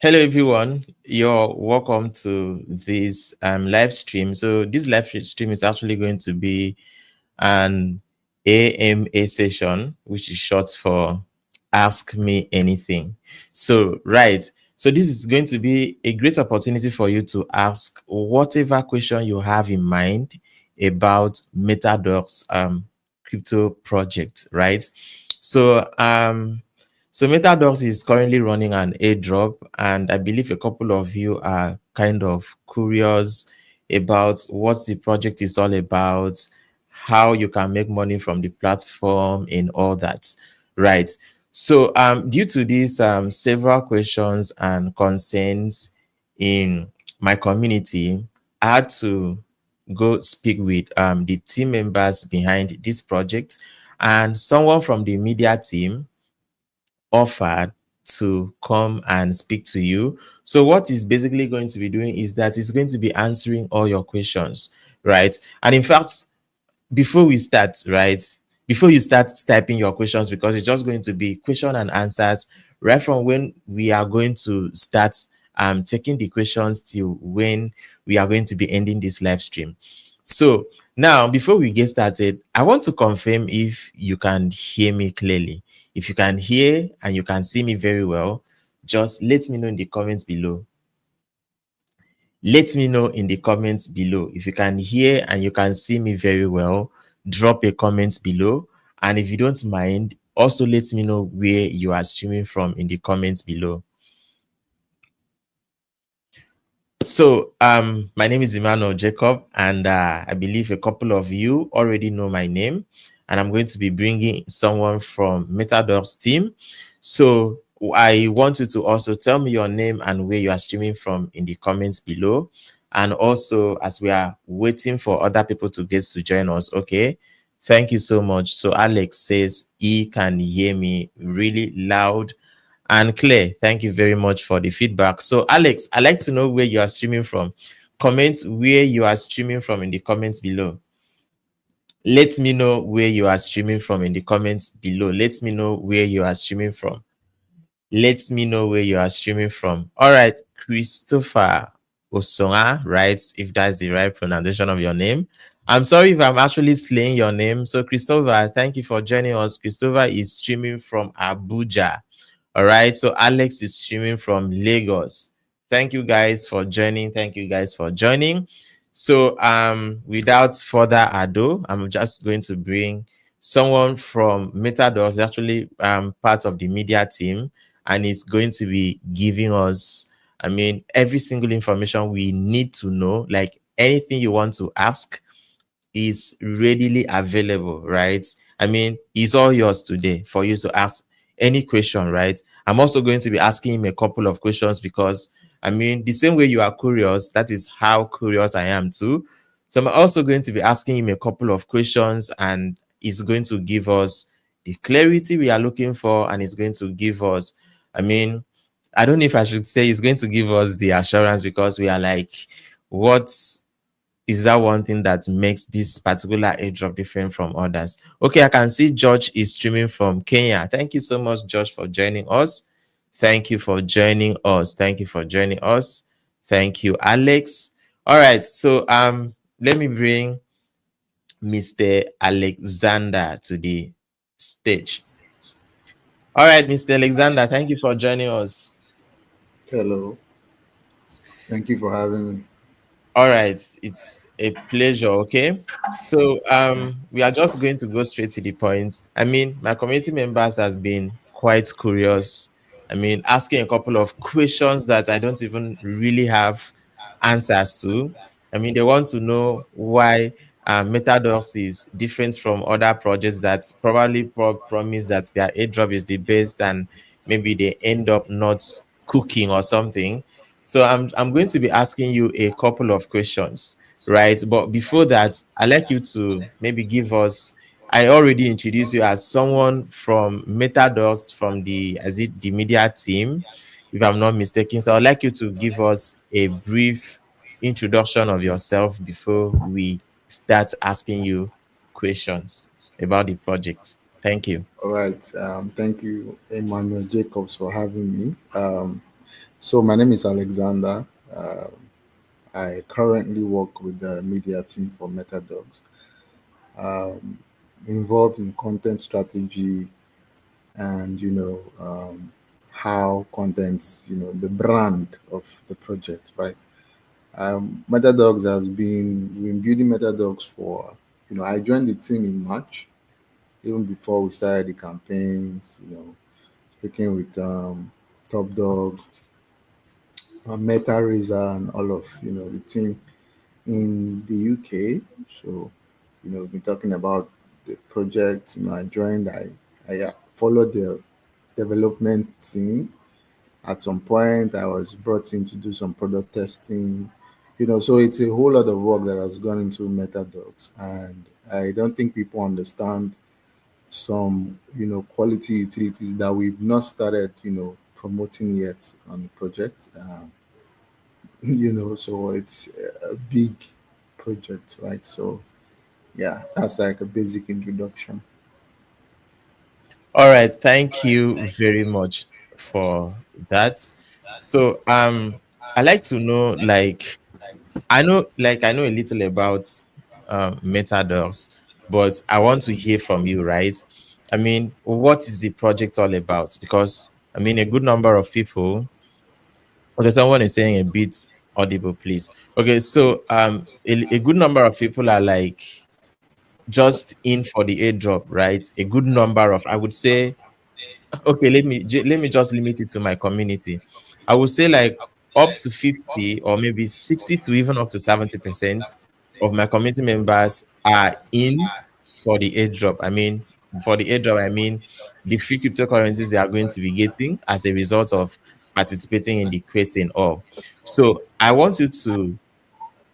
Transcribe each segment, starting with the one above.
Hello, everyone. You're welcome to this live stream. So this live stream is actually going to be an AMA session, which is short for Ask Me Anything. So, right. So this is going to be a great opportunity for you to ask whatever question you have in mind about MetaDawgs crypto project, right? So so MetaDawgs is currently running an airdrop, and I believe a couple of you are kind of curious about what the project is all about, how you can make money from the platform, and all that, right? So due to these several questions and concerns in my community, I had to go speak with the team members behind this project, and someone from the media team offered to come and speak to you. So what he's basically going to be doing is that he's going to be answering all your questions, right? And in fact, before we start, right, before you start typing your questions, because it's just going to be question and answers right from when we are going to start taking the questions till when we are going to be ending this live stream. So now, before we get started, I want to confirm if you can hear me clearly. If you can hear and you can see me very well, just let me know in the comments below. Let me know in the comments below. If you can hear and you can see me very well, drop a comment below. And if you don't mind, also let me know where you are streaming from in the comments below. So my name is Emmanuel Jacob, and I believe a couple of you already know my name, and I'm going to be bringing someone from Metadox team. So I want you to also tell me your name and where you are streaming from in the comments below. And also, as we are waiting for other people to get to join us, okay? Thank you so much. So Alex says he can hear me really loud and clear. Thank you very much for the feedback. So Alex, I'd like to know where you are streaming from. Comment where you are streaming from in the comments below. Let me know where you are streaming from in the comments below. Let me know where you are streaming from. Let me know where you are streaming from. All right, Christopher Osonga, right? If that's the right pronunciation of your name. I'm sorry if I'm actually slaying your name. So, Christopher, thank you for joining us. Christopher is streaming from Abuja. All right. So, Alex is streaming from Lagos. Thank you guys for joining. Thank you guys for joining. So, without further ado, I'm just going to bring someone from Metadox, actually part of the media team, and is going to be giving us, I mean, every single information we need to know, like anything you want to ask is readily available, right? I mean, it's all yours today for you to ask any question, right? I'm also going to be asking him a couple of questions because, I mean, the same way you are curious, that is how curious I am too. So I'm also going to be asking him a couple of questions, and he's going to give us the clarity we are looking for, and he's going to give us, I mean, I don't know if I should say he's going to give us the assurance, because we are like, what is that one thing that makes this particular airdrop different from others? Okay, I can see George is streaming from Kenya. Thank you so much, George, for joining us. Thank you for joining us. Thank you for joining us. Thank you, Alex. All right, so let me bring Mr. Alexander to the stage. All right, Mr. Alexander, thank you for joining us. Hello. Thank you for having me. All right, it's a pleasure. Okay, so we are just going to go straight to the point. I mean, my community members has been quite curious. I mean, asking a couple of questions that I don't even really have answers to. I mean, they want to know why Metadox is different from other projects that probably promise that their airdrop is the best, and maybe they end up not cooking or something. So I'm going to be asking you a couple of questions, right? But before that, I'd like you to maybe give us. I already introduced you as someone from Metadox, from the, as it the media team, if I'm not mistaken. So I'd like you to give us a brief introduction of yourself before we start asking you questions about the project. Thank you. All right. Thank you, Emmanuel Jacobs, for having me. So my name is Alexander. I currently work with the media team for MetaDawgs, um, involved in content strategy and how content, the brand of the project, right? MetaDawgs has been we've been building MetaDawgs for I joined the team in March, even before we started the campaigns. Speaking with Top Dog, Meta Razor, and all of the team in the UK. So, we've been talking about the project. I joined, I followed the development team. At some point, I was brought in to do some product testing. So it's a whole lot of work that has gone into MetaDogs. And I don't think people understand some, quality utilities that we've not started, promoting yet on the project. So it's a big project, right? So yeah, that's like a basic introduction. All right, thank you very much for that. So I like to know, like, I know a little about MetaDawgs, but I want to hear from you, right? I mean, what is the project all about? Because I mean, a good number of people. Okay, someone is saying a bit audible, please. Okay, so a good number of people are like just in for the airdrop, right? A good number of, I would say, okay, let me just limit it to my community. I would say like up to 50 or maybe 60 to even up to 70% of my community members are in for the airdrop. I mean, for the airdrop, I mean the free cryptocurrencies they are going to be getting as a result of participating in the quest and all. So I want you to,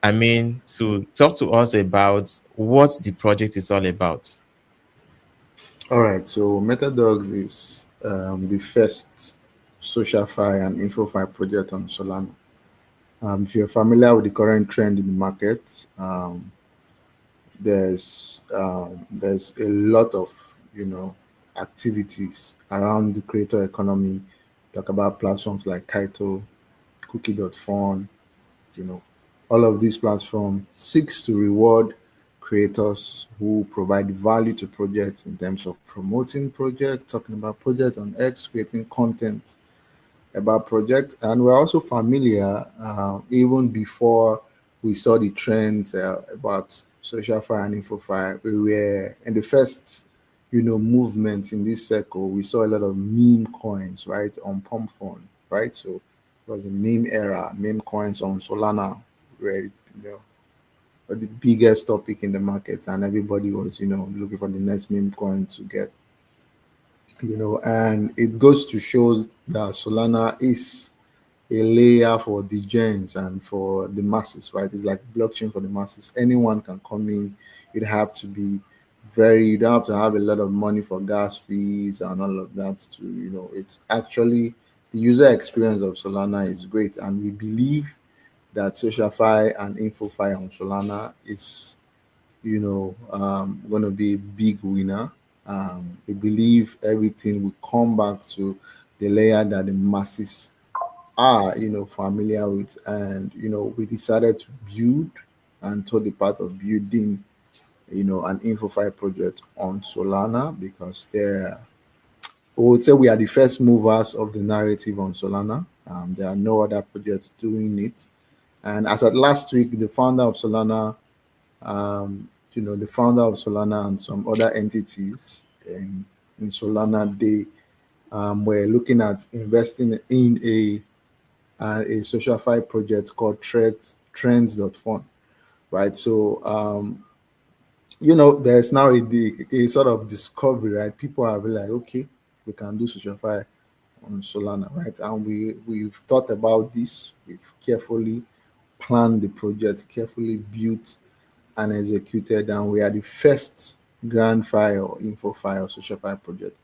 I mean, to talk to us about what the project is all about. All right, so MetaDogs is the first social file and info file project on Solana. If you're familiar with the current trend in the market, there's a lot of activities around the creator economy. Talk about platforms like Kaito, Cookie.fun, you know all of these platforms seeks to reward creators who provide value to projects in terms of promoting project, talking about project on X, creating content about project. And we're also familiar, even before we saw the trends about social fire and info fire. We were in the first movement in this circle. We saw a lot of meme coins, right, on pump fund, right? So it was a meme era. Meme coins on Solana were were the biggest topic in the market, and everybody was looking for the next meme coin to get. And it goes to show that Solana is a layer for the gens and for the masses, right? It's like blockchain for the masses. Anyone can come in. You'd have to be you don't have to have a lot of money for gas fees and all of that to, it's actually the user experience of Solana is great. And we believe that SocialFi and InfoFi on Solana is, going to be a big winner. We believe everything will come back to the layer that the masses are familiar with, and we decided to build and took the part of building an InfoFi project on Solana because we would say we are the first movers of the narrative on Solana. There are no other projects doing it, and as at last week, the founder of Solana, the founder of Solana and some other entities in Solana, they were looking at investing in a social fi project called trends.fun, right? So there's now a sort of discovery, right? People are like, okay, we can do social fi on Solana, right? And we've thought about this, we've carefully planned the project, carefully built and executed, and we are the first grand file, info file, social file project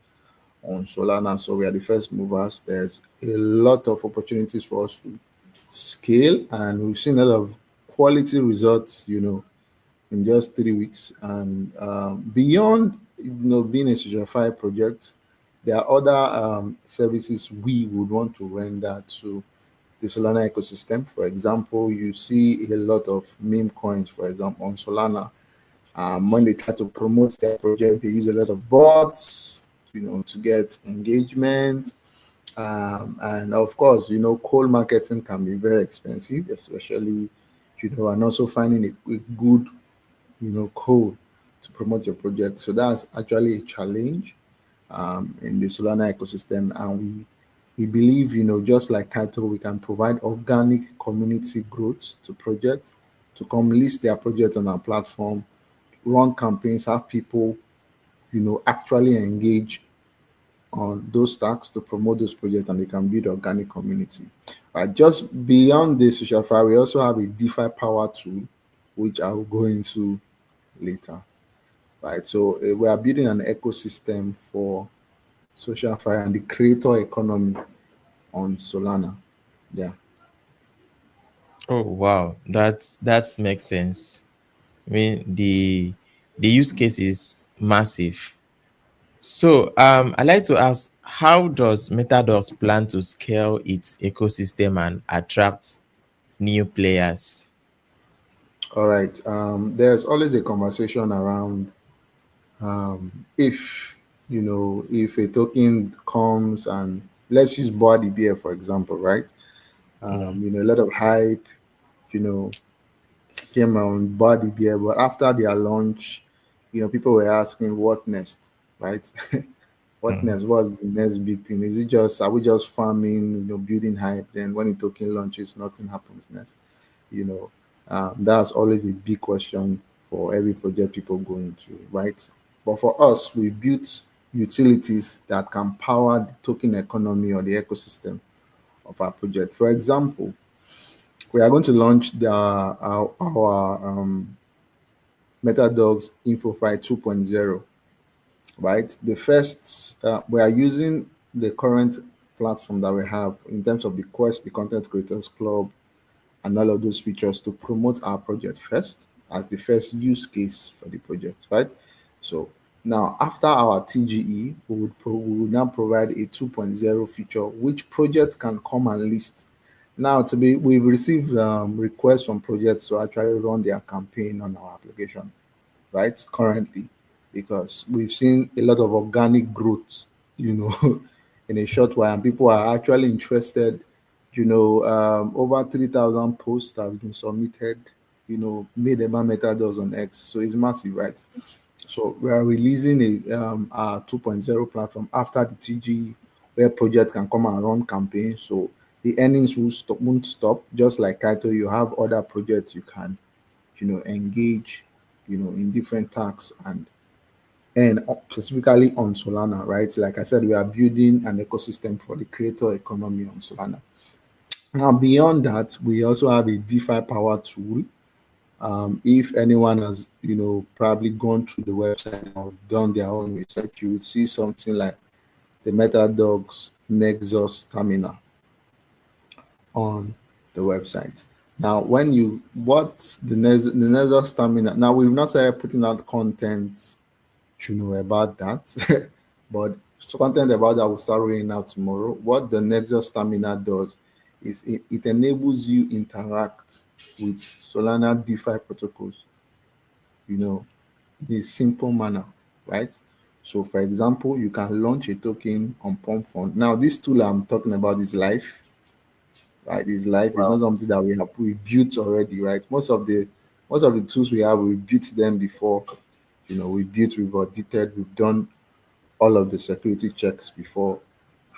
on Solana. So we are the first movers. There's a lot of opportunities for us to scale, and we've seen a lot of quality results, in just 3 weeks. And beyond, being a social file project, there are other services we would want to render to the Solana ecosystem. For example, you see a lot of meme coins, for example, on Solana. When they try to promote their project, they use a lot of bots, to get engagement. And of course, cold marketing can be very expensive, especially, and also finding a good, code to promote your project. So that's actually a challenge in the Solana ecosystem. And we believe, just like Kaito, we can provide organic community growth to project to come list their project on our platform, run campaigns, have people, actually engage on those stacks to promote those projects, and they can build organic community. Just beyond the social file, we also have a DeFi power tool, which I will go into later. Right. So we are building an ecosystem for social fire and the creator economy on Solana. Yeah. Oh wow, that makes sense. I mean, the use case is massive. So I'd like to ask, how does MetaDawgs plan to scale its ecosystem and attract new players? All right. There's always a conversation around if if a token comes and let's use body beer for example, right? Yeah. A lot of hype, you know, came on body beer, but after their launch, people were asking what next, right? What Mhm. next? What's the next big thing? Is it just are we just farming, building hype? Then when the token launches, nothing happens next. You know, that's always a big question for every project people go into, right? But for us, we built utilities that can power the token economy or the ecosystem of our project. For example, we are going to launch our MetaDawgs InfoFi 2.0, right? The first, we are using the current platform that we have in terms of the Quest, the Content Creators Club, and all of those features to promote our project first as the first use case for the project, right? So now after our TGE, we would now provide a 2.0 feature which projects can come and list. Now we've received requests from projects to actually run their campaign on our application, right? Currently, because we've seen a lot of organic growth, in a short while, and people are actually interested. Over 3,000 posts has been submitted, made about Metadogs on X. So it's massive, right? So we are releasing our 2.0 platform after the TG, where projects can come and run campaigns. So the earnings won't stop. Just like Kaito, you have other projects you can, engage, in different tasks and specifically on Solana, right? Like I said, we are building an ecosystem for the creator economy on Solana. Now, beyond that, we also have a DeFi power tool. If anyone has, probably gone through the website or done their own research, you would see something like the MetaDawgs Nexus terminal on the website. Now, what's the Nexus terminal? Now, we've not started putting out content, about that, but content about that will start rolling out tomorrow. What the Nexus terminal does is it enables you interact with Solana DeFi protocols, in a simple manner, right? So, for example, you can launch a token on Pump Fund. Now, this tool I'm talking about is live, right? It's live. It's not Wow. something that we built already, right? Most of the tools we have, we built them before. We've audited, we've done all of the security checks before,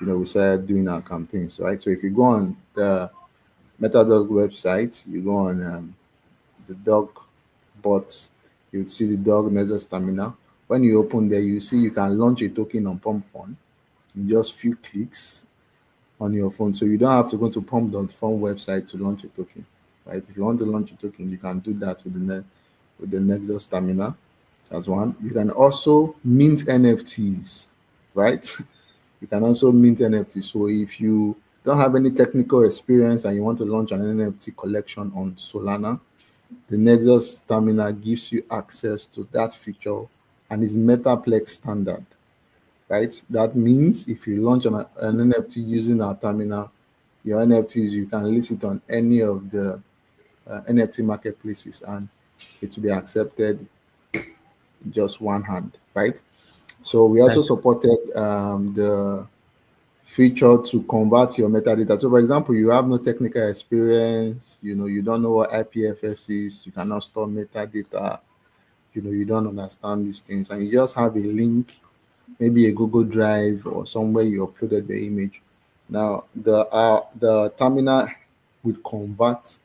we started doing our campaigns, right? So if you go on the MetaDog website, you go on the dog bot, you'll see the dog Nexus terminal. When you open there, you see you can launch a token on Pump Fund in just few clicks on your phone. So you don't have to go to pump.fund website to launch a token, right? If you want to launch a token, you can do that with the Nexus terminal. That's one. You can also mint NFTs, right? You can also mint NFTs. So if you don't have any technical experience and you want to launch an NFT collection on Solana, the Nexus terminal gives you access to that feature and is Metaplex standard, right? That means if you launch an NFT using our terminal, your NFTs, you can list it on any of the NFT marketplaces, and it will be accepted in just one hand, right? So we also That's supported the feature to convert your metadata. So, for example, you have no technical experience, you don't know what IPFS is, you cannot store metadata, you don't understand these things, and you just have a link, maybe a Google Drive or somewhere you uploaded the image. Now, the terminal will convert.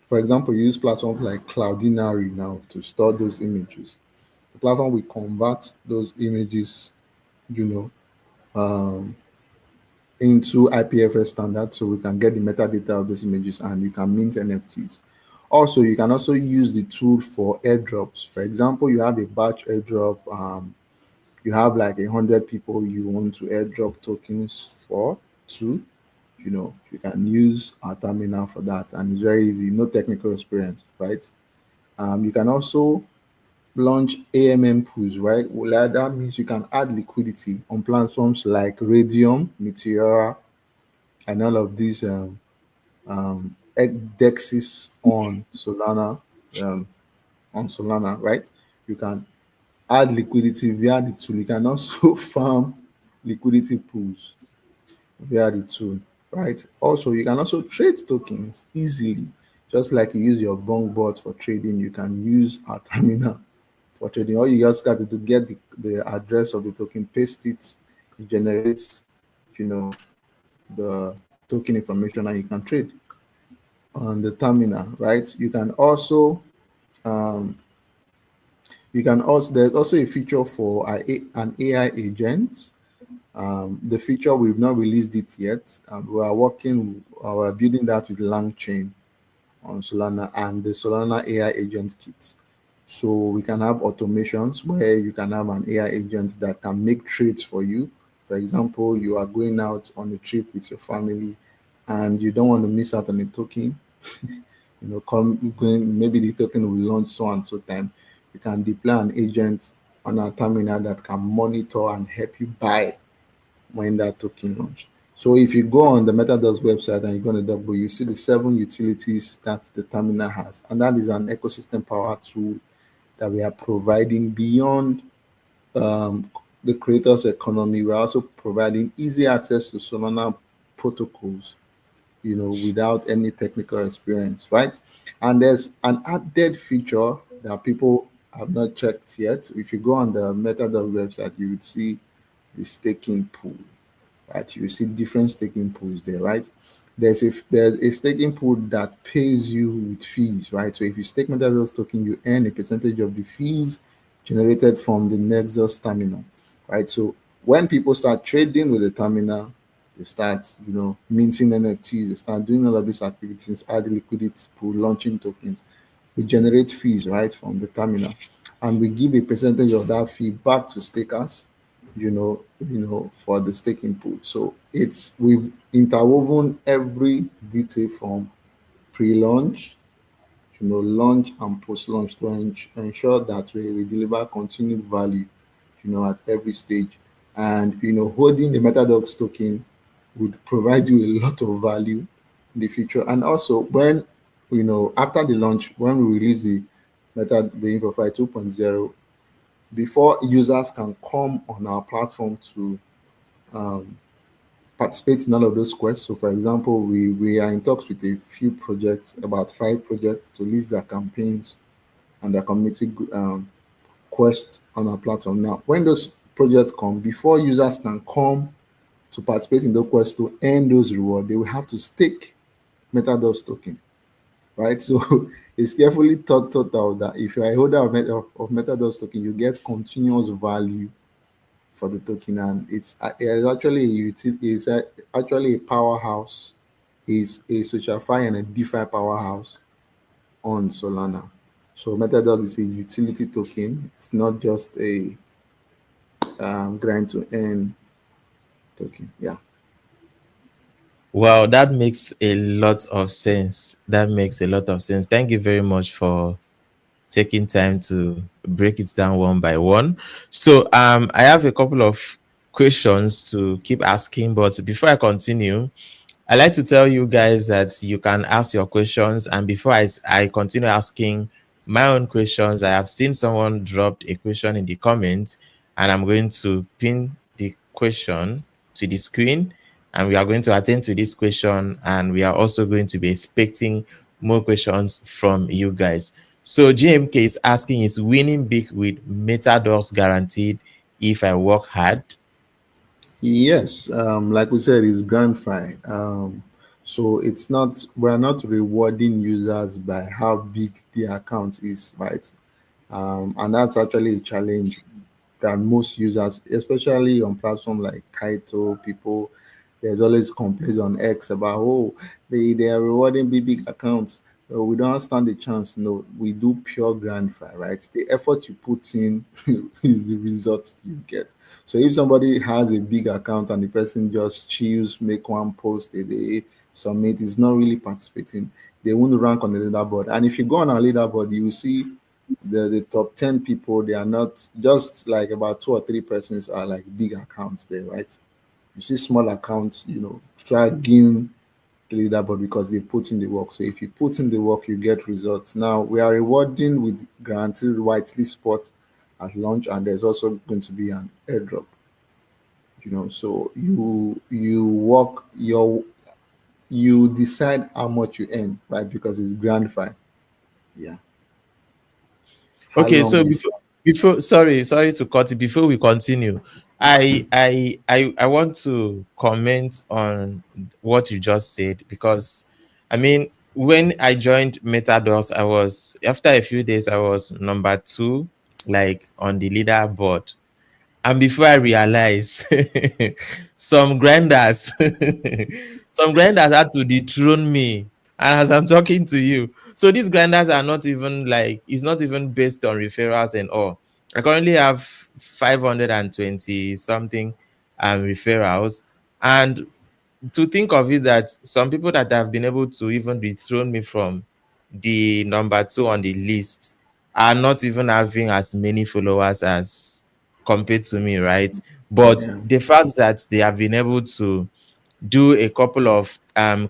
For example, you use platforms like Cloudinary now to store those images. The platform will convert those images, you know, um, into IPFS standard, so we can get the metadata of those images and you can mint NFTs. Also, you can also use the tool for airdrops. For example, you have a batch airdrop. You have like 100 people you want to airdrop tokens for to. You can use our terminal for that, and it's very easy. No technical experience, right? You can also launch AMM pools, right? Well, that means you can add liquidity on platforms like Radium, Meteora, and all of these dexes um, on Solana, right? You can add liquidity via the tool. You can also farm liquidity pools via the tool, right? Also, you can also trade tokens easily, just like you use your bong bot for trading. You can use our terminal for trading. All you just got to do, get the address of the token, paste it, it generates, you know, the token information, and you can trade on the terminal, right? Um, there's also a feature for an AI agent. The feature, we've not released it yet. We're building that with LangChain on Solana and the Solana AI agent kit. So we can have automations where you can have an AI agent that can make trades for you. For example, you are going out on a trip with your family and you don't want to miss out on a token. Come going, maybe the token will launch so and so time. You can deploy an agent on our terminal that can monitor and help you buy when that token launch. So if you go on the MetaDawgs website and you go on the double, you see the 7 utilities that the terminal has, and that is an ecosystem power tool that we are providing beyond um, the creators economy. We're also providing easy access to Solana protocols, without any technical experience, right? And there's an added feature that people have not checked yet. If you go on the MetaDawgs website, you would see the staking pool, right? You see different staking pools there, right? There's a staking pool that pays you with fees, right? So if you stake Metaverse token, you earn a percentage of the fees generated from the Nexus terminal, right? So when people start trading with the terminal, they start, minting NFTs, they start doing all of these activities, add liquidity pool, launching tokens. We generate fees, right, from the terminal, and we give a percentage of that fee back to stakers, for the staking pool. So we've interwoven every detail from pre-launch, launch and post-launch to ensure that we deliver continued value, at every stage. And holding the MetaDawgs token would provide you a lot of value in the future. And also when after the launch, when we release the InfoFi 2.0, before users can come on our platform to um, participate in all of those quests. So, for example, we are in talks with a few projects, about 5 projects, to list their campaigns and their community quest on our platform. Now, when those projects come, before users can come to participate in the quest to earn those rewards, they will have to stake MetaDawgs token, right? So it's carefully thought out that if you are a holder of MetaDawgs token, you get continuous value for the token, and it's actually actually a powerhouse. Is a SocialFi and a DeFi powerhouse on Solana. So MetaDawgs is a utility token. It's not just a grind to earn token. Yeah. Wow, that makes a lot of sense. That makes a lot of sense. Thank you very much for taking time to break it down one by one. So I have a couple of questions to keep asking, but before I continue, I like to tell you guys that you can ask your questions. And before I continue asking my own questions, I have seen someone dropped a question in the comments, and I'm going to pin the question to the screen. And we are going to attend to this question. And we are also going to be expecting more questions from you guys. So GMK is asking, is winning big with MetaDawgs guaranteed if I work hard? Yes, like we said, it's gamified. So it's not, we're not rewarding users by how big the account is, right? And that's actually a challenge that most users, especially on platforms like Kaito, people, there's always complaints on X about, oh, they are rewarding big accounts. We don't stand a chance. No, we do pure grandfather, right? The effort you put in is the result you get. So if somebody has a big account and the person just chills, make one post a day, submit, is not really participating, they won't rank on the leaderboard. And if you go on our leaderboard, you will see the top 10 people, they are not, just like about two or three persons are like big accounts there, right? You see small accounts, dragging the leaderboard because they put in the work. So if you put in the work, you get results. Now we are rewarding with guaranteed whitelist spot at launch, and there's also going to be an airdrop. So you work your, you decide how much you earn, right? Because it's gratified. Yeah. How Okay, long so you before sorry to cut it. Before we continue, I want to comment on what you just said, because I mean, when I joined MetaDawgs, I was, after a few days I was number two, like on the leaderboard. And before I realize, some grinders, some grinders had to dethrone me. And as I'm talking to you, so these grinders are not even like, it's not even based on referrals and all. I currently have 520 something referrals. And to think of it, that some people that have been able to even dethrone me from the number two on the list are not even having as many followers as compared to me, right? But yeah. the fact that they have been able to do a couple of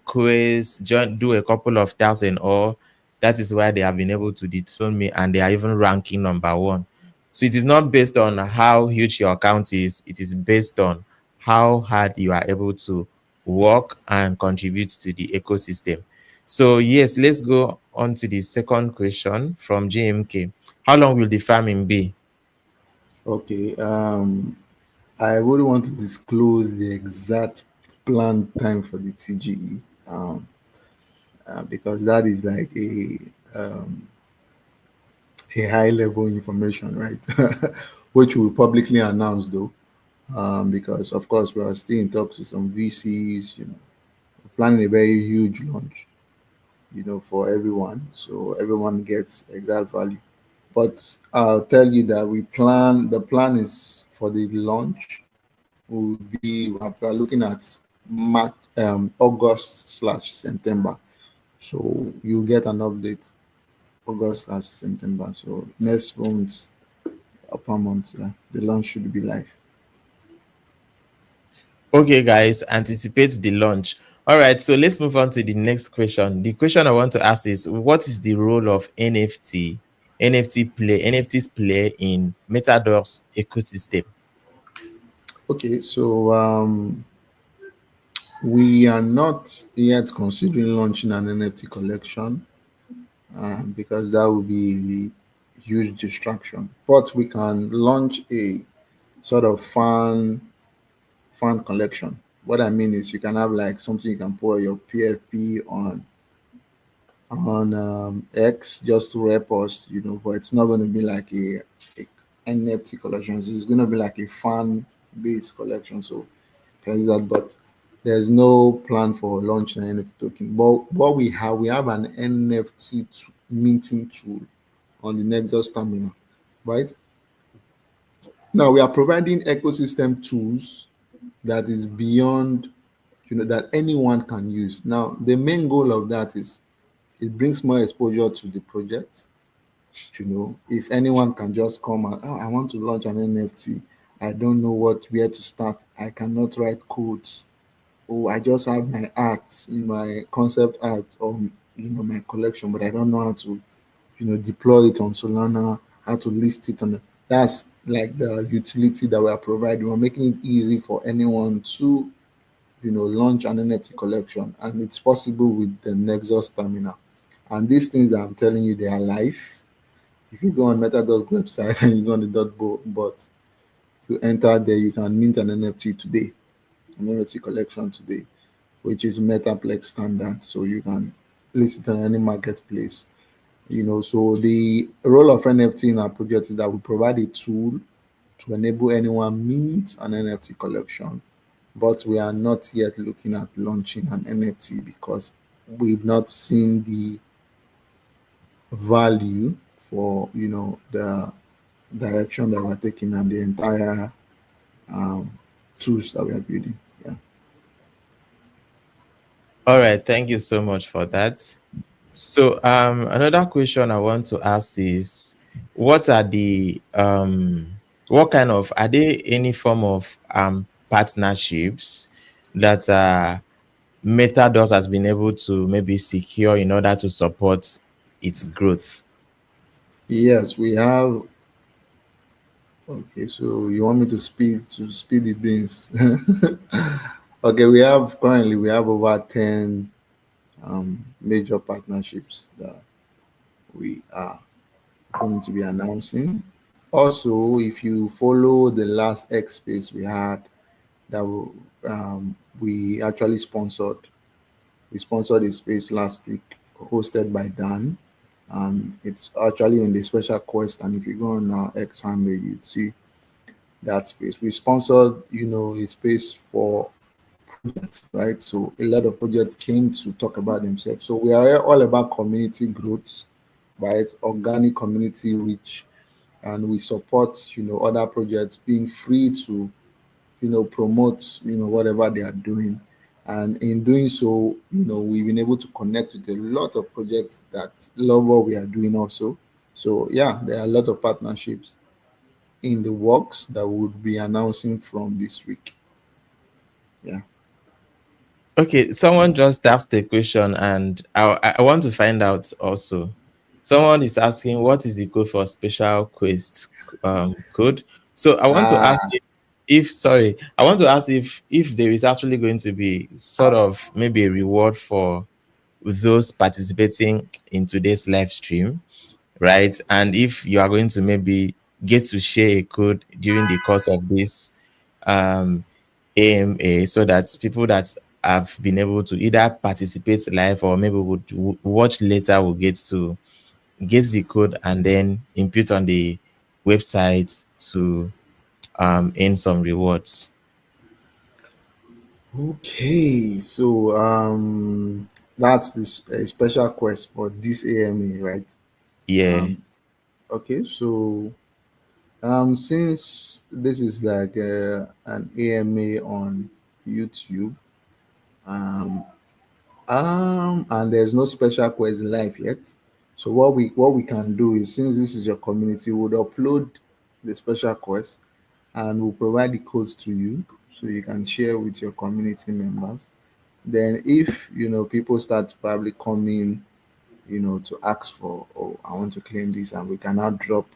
quiz, do a couple of tasks and all, that is why they have been able to dethrone me, and they are even ranking number one. So it is not based on how huge your account is, it is based on how hard you are able to work and contribute to the ecosystem. So yes, let's go on to the second question from JMK. How long will the farming be? Okay. I wouldn't want to disclose the exact planned time for the TGE, because that is like a high level information, right? Which we publicly announce though, because of course we are still in talks with some VCs, planning a very huge launch, for everyone, so everyone gets exact value. But I'll tell you that the plan is for the launch will be, we're looking at March, August/September. So you'll get an update August/September. So next month, upper month, yeah, the launch should be live. Okay, guys, anticipate the launch. All right, so let's move on to the next question. The question I want to ask is, what is the role of NFTs play in Metadox ecosystem? Okay, so we are not yet considering launching an NFT collection, because that would be a huge distraction. But we can launch a sort of fan collection. What I mean is you can have like something you can put your PFP on X just to repost, but it's not going to be like a NFT collection. So it's going to be like a fan based collection. So can use that, but there's no plan for launching an NFT token. But what we have an NFT minting tool on the Nexus terminal, right? Now we are providing ecosystem tools that is beyond, that anyone can use. Now the main goal of that is it brings more exposure to the project. If anyone can just come and, oh, I want to launch an NFT, I don't know where to start, I cannot write codes, oh, I just have my art, my concept art, or my collection, but I don't know how to deploy it on Solana, how to list it on that's like the utility that we are providing. We're making it easy for anyone to launch an NFT collection, and it's possible with the Nexus terminal. And these things that I'm telling you, they are live. If you go on Metadogs website and you go on the bot, you enter there, you can mint an NFT today, an NFT collection today, which is Metaplex standard. So you can list it on any marketplace. So the role of NFT in our project is that we provide a tool to enable anyone mint an NFT collection, but we are not yet looking at launching an NFT because we've not seen the value for the direction that we're taking and the entire um, tools that we are building. Yeah. All right, thank you so much for that. So another question I want to ask is, what are the what kind of, are there any form of partnerships that MetaDawgs has been able to maybe secure in order to support its growth? Yes, we have. Okay, so you want me to speed the beans? Okay, we have over 10 major partnerships that we are going to be announcing. Also, if you follow the last X space we had, that we actually sponsored. We sponsored a space last week hosted by Dan. It's actually in the special quest, and if you go on our X handle, you'd see that space. We sponsored, a space for projects, right? So a lot of projects came to talk about themselves. So we are all about community growth, right? Organic community reach, and we support, other projects being free to, promote, whatever they are doing. And in doing so, we've been able to connect with a lot of projects that love what we are doing also. So yeah, there are a lot of partnerships in the works that we'll be announcing from this week. Yeah. Okay, someone just asked a question, and I want to find out also. Someone is asking, what is the code for special quest code? So I want to ask Ah, if sorry, I want to ask if there is actually going to be sort of maybe a reward for those participating in today's live stream, right? And if you are going to maybe get to share a code during the course of this um, AMA, so that people that have been able to either participate live or maybe would watch later will get the code and then input on the website to earn some rewards. okay. So that's this a special quest for this AMA, right? Yeah. Um, okay. So since this is like an AMA on YouTube, um, and there's no special quest live yet. So what we can do is, since this is your community, we would upload the special quest and we'll provide the codes to you so you can share with your community members. Then if people start probably coming, to ask for, oh, I want to claim this, and we can now drop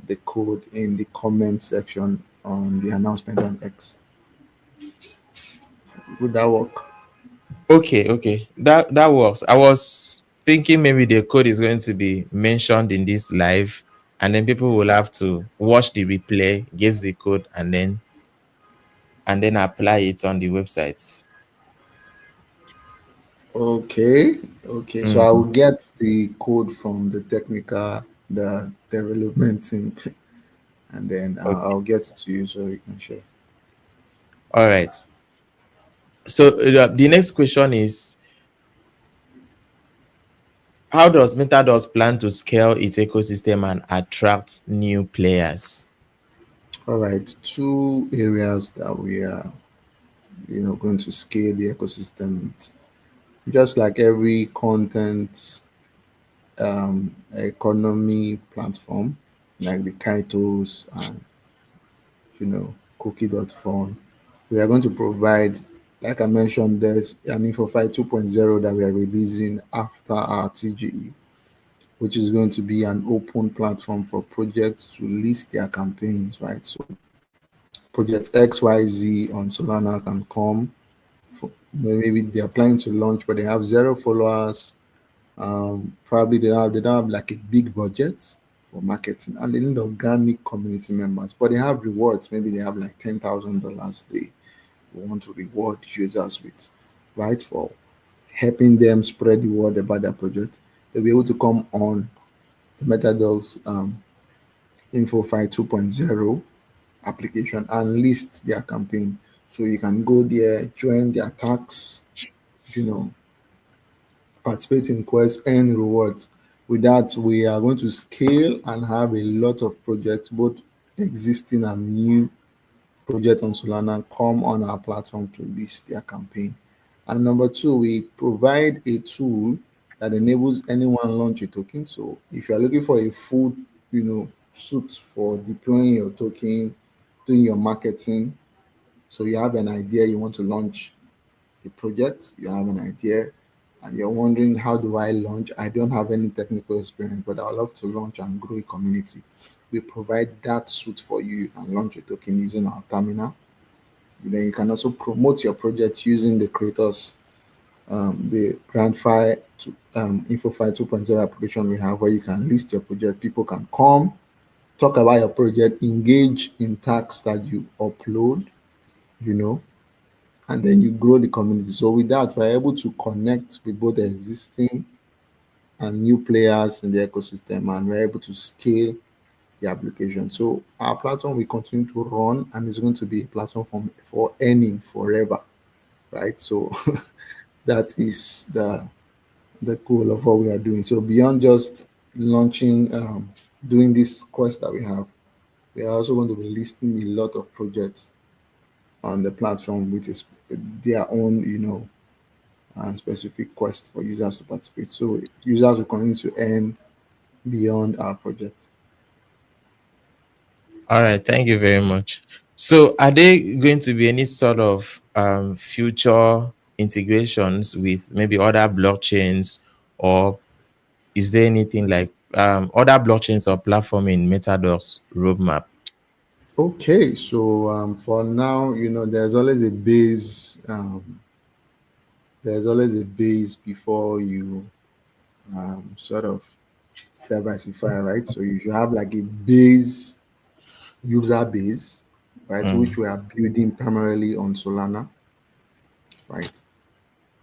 the code in the comment section on the announcement on X. Would that work? Okay, okay. That works. I was thinking maybe the code is going to be mentioned in this live, and then people will have to watch the replay, guess the code, and then apply it on the website. Okay, okay. So I will Mhm. get the code from the development team, and then Okay. I'll get it to you so you can share. All right. So the next question is, how does MetaDawgs plan to scale its ecosystem and attract new players? All right, two areas that we are, going to scale the ecosystem with. Just like every content economy platform, like the Kaitos and cookie.phone, we are going to provide like I mentioned, there's an InfoFi 2.0 that we are releasing after our TGE, which is going to be an open platform for projects to list their campaigns, right? So project XYZ on Solana can come. Maybe they are planning to launch, but they have zero followers. Probably they don't have like a big budget for marketing, and they need organic community members. But they have rewards. Maybe they have like $10,000 they want to reward users with, right? For helping them spread the word about their project. They'll be able to come on the MetaDawgs InfoFi 2.0 application and list their campaign. So you can go there, join their tax, you know, participate in quests, earn rewards. With that, we are going to scale and have a lot of projects, both existing and new projects on Solana, come on our platform to list their campaign. And number two, we provide a tool that enables anyone launch a token. So if you are looking for a full, suit for deploying your token, doing your marketing, so you have an idea, you want to launch a project, you have an idea, and you're wondering, how do I launch? I don't have any technical experience, but I would love to launch and grow a community. We provide that suite for you. You can launch a token using our terminal. Then you can also promote your project using the creators, the GrandFi InfoFi 2.0 application we have, where you can list your project. People can come, talk about your project, engage in tasks that you upload, you know, and then you grow the community. So with that, we're able to connect with both the existing and new players in the ecosystem, and we're able to scale the application. So our platform will continue to run, and it's going to be a platform for earning forever, right? So that is the goal of what we are doing. So beyond just launching, doing this quest that we have, we are also going to be listing a lot of projects on the platform, which is their own, and specific quest for users to participate. So users will continue to earn beyond our project. All right, thank you very much. So, are there going to be any sort of future integrations with maybe other blockchains, or is there anything like other blockchains or platform in Metadox roadmap? Okay, so for now, there's always a base before you sort of diversify, right? So you should have like a base user base, right? Which Mm. we are building primarily on Solana, right?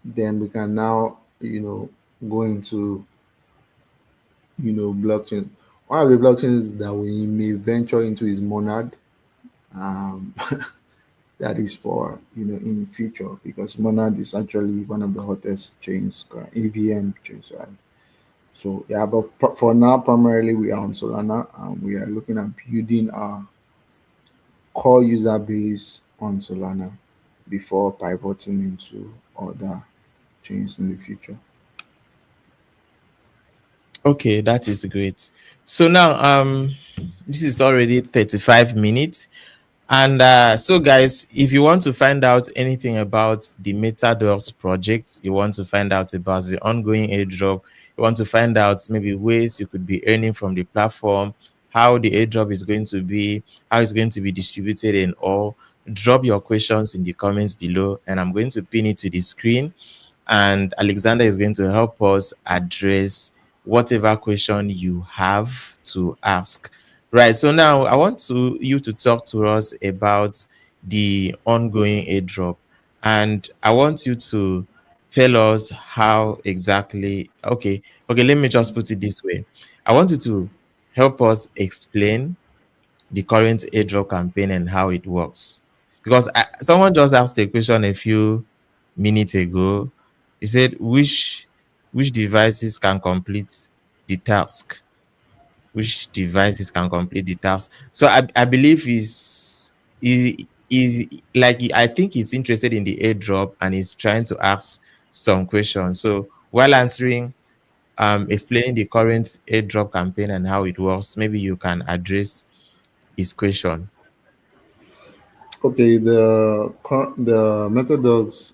Then we can now, go into, blockchain. One of the blockchains that we may venture into is Monad. Um, that is for, in the future, because Monad is actually one of the hottest chains, EVM chains, right? So yeah, but for now, primarily we are on Solana, and we are looking at building our core user base on Solana before pivoting into other chains in the future. Okay, that is great. So now, this is already 35 minutes. And so, guys, if you want to find out anything about the MetaDawgs project, you want to find out about the ongoing airdrop, you want to find out maybe ways you could be earning from the platform, how the airdrop is going to be, how it's going to be distributed, and all, drop your questions in the comments below, and I'm going to pin it to the screen. And Alexander is going to help us address whatever question you have to ask. Right. So now I want you to talk to us about the ongoing airdrop, and I want you to tell us how exactly. Okay. Let me just put it this way. I want you to help us explain the current airdrop campaign and how it works. Because someone just asked a question a few minutes ago. He said, which devices can complete the task? Which devices can complete the task? So I believe is like, I think he's interested in the airdrop and he's trying to ask some questions. So while answering, explaining the current airdrop campaign and how it works, maybe you can address his question. Okay, the MetaDawgs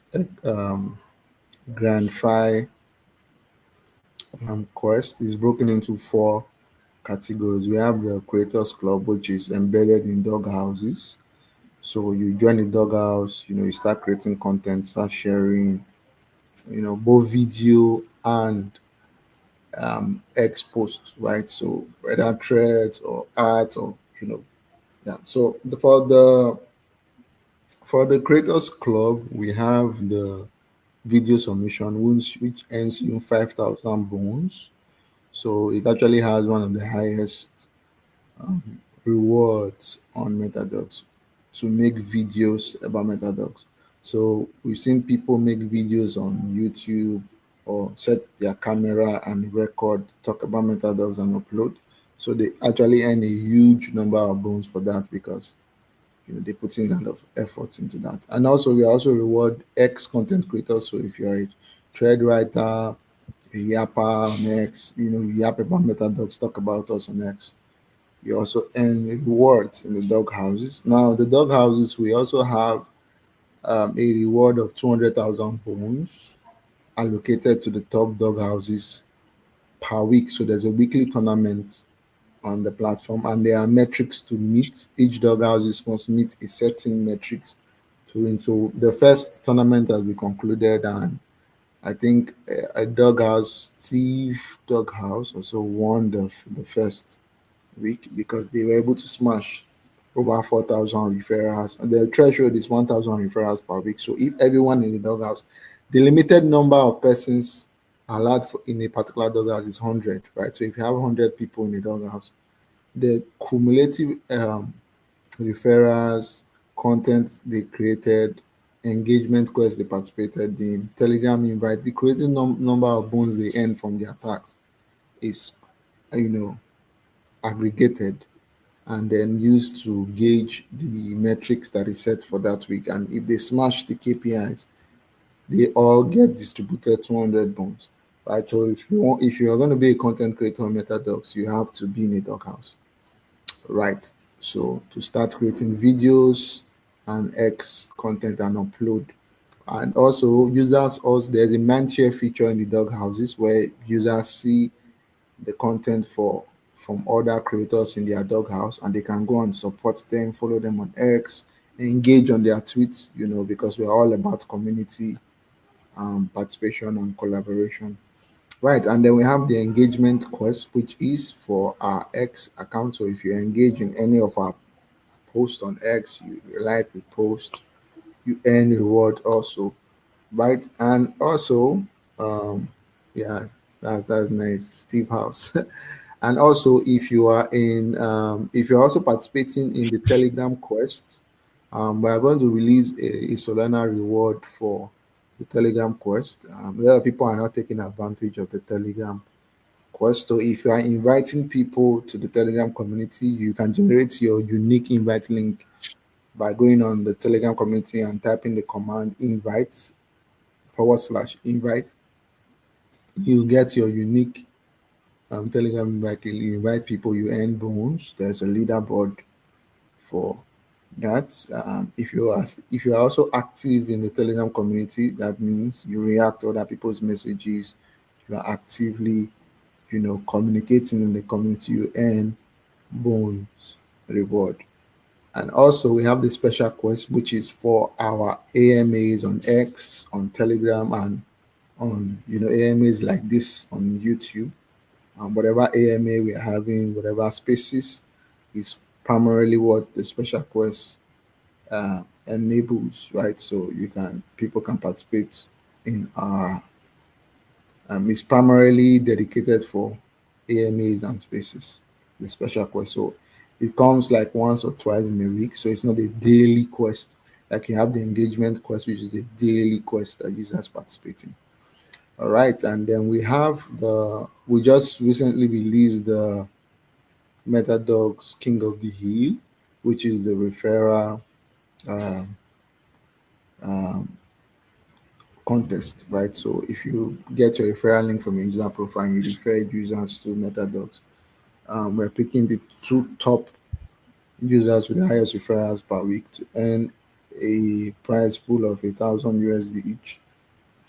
Grand Fi quest is broken into four categories. We have the Creators Club, which is embedded in dog houses. So you join the doghouse, you start creating content, start sharing, both video and X posts, right? So whether threads or art or yeah. So for the Creators Club, we have the video submission, which earns you 5,000 bones. So it actually has one of the highest rewards on MetaDawgs to make videos about MetaDawgs. So we've seen people make videos on YouTube or set their camera and record, talk about MetaDawgs and upload. So they actually earn a huge number of bones for that because they put in a lot of effort into that. And also we also reward ex content creators. So if you're a thread writer, a yapper on X, you yap about MetaDawgs, talk about us on X. You also earn rewards in the dog houses. Now, the dog houses, we also have a reward of 200,000 bones allocated to the top dog houses per week. So there's a weekly tournament on the platform, and there are metrics to meet. Each dog houses must meet a certain metrics to win. So the first tournament has been concluded, and I think a dog house, Steve Dog House, also won the first week because they were able to smash over 4,000 referrals, and the threshold is 1,000 referrals per week. So if everyone in the doghouse, the limited number of persons allowed in a particular doghouse is 100, right? So if you have 100 people in the doghouse, the cumulative referrals, content they created, engagement quests they participated in, Telegram invite, the creating number of bones they earn from their attacks is, you know, aggregated and then used to gauge the metrics that is set for that week. And if they smash the KPIs, they all get distributed 200 bones. Right. So if you're going to be a content creator on MetaDocs, you have to be in a doghouse. Right. So to start creating videos and X content and upload. And also users also there's a mind share feature in the dog houses where users see the content from other creators in their doghouse, and they can go and support them, follow them on X, engage on their tweets, because we're all about community participation and collaboration. Right, and then we have the engagement quest, which is for our X account. So if you engage in any of our posts on X, you like, we post, you earn reward also, right? And also, um, yeah, that's nice, Steve House. And also, if you're also participating in the Telegram quest, we are going to release a Solana reward for the Telegram quest. A lot of people are not taking advantage of the Telegram quest. So if you are inviting people to the Telegram community, you can generate your unique invite link by going on the Telegram community and typing the command invite /invite. You get your unique Telegram invite. You invite people, you earn bones. There's a leaderboard for that. If you are also active in the Telegram community, that means you react to other people's messages. You are actively, communicating in the community. You earn bones reward. And also we have the special quest, which is for our AMAs on X, on Telegram, and on AMAs like this on YouTube. Whatever AMA we are having, whatever spaces, is primarily what the special quest enables, right? So people can participate in our. It's primarily dedicated for AMAs and spaces. The special quest, so it comes like once or twice in a week. So it's not a daily quest. Like you have the engagement quest, which is a daily quest that users participate in. All right, and then we just recently released the MetaDawgs King of the Hill, which is the referral um, um, contest, right? So if you get your referral link from a user profile and you refer users to MetaDawgs, we're picking the two top users with the highest referrals per week to earn a prize pool of 1,000 USD each.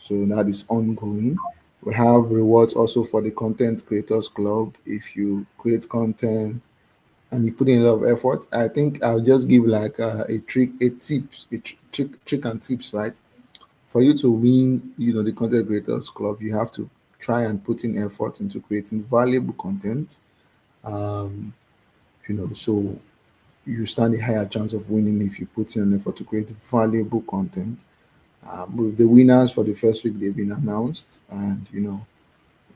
So that is ongoing. We have rewards also for the Content Creators Club. If you create content and you put in a lot of effort, I think I'll just give like a trick, a tip, trick and tips, right? For you to win, the Content Creators Club, you have to try and put in effort into creating valuable content. Um, so you stand a higher chance of winning if you put in an effort to create valuable content. With the winners for the first week, they've been announced, and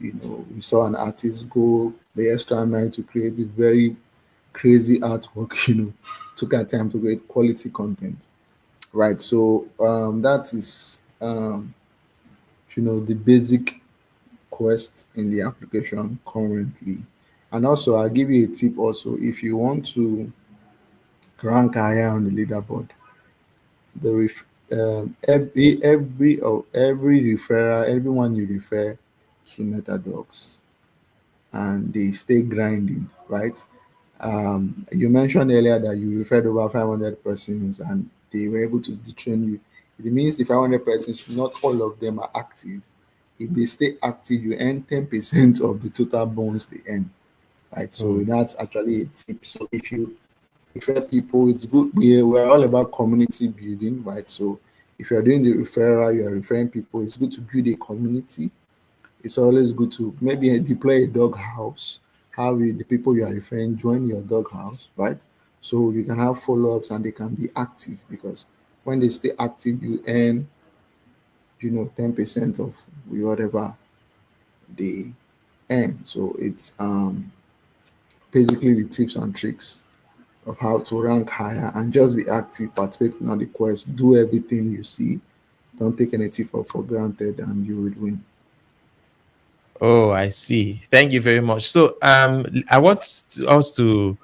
we saw an artist go the extra mile to create a very crazy artwork. Took our time to create quality content, right? So that is the basic quest in the application currently. And also, I'll give you a tip. Also, if you want to rank higher on the leaderboard, the every referral, everyone you refer to MetaDawgs, and they stay grinding, right? You mentioned earlier that you referred over 500 persons and they were able to detrain you. It means the 500 persons, not all of them are active. If they stay active, you earn 10% of the total bonus they earn, right? So Oh, that's actually a tip. So if you refer people, it's good. We're all about community building, right? So if you're doing the referral, you're referring people, it's good to build a community. It's always good to maybe deploy a dog house. The people you are referring join your dog house, right? So you can have follow-ups and they can be active, because when they stay active, you earn 10% of whatever they earn. So it's basically the tips and tricks of how to rank higher, and just be active, participating on the quest, do everything you see, don't take anything for granted, and you will win. oh, I see. Thank you very much. So, I want us to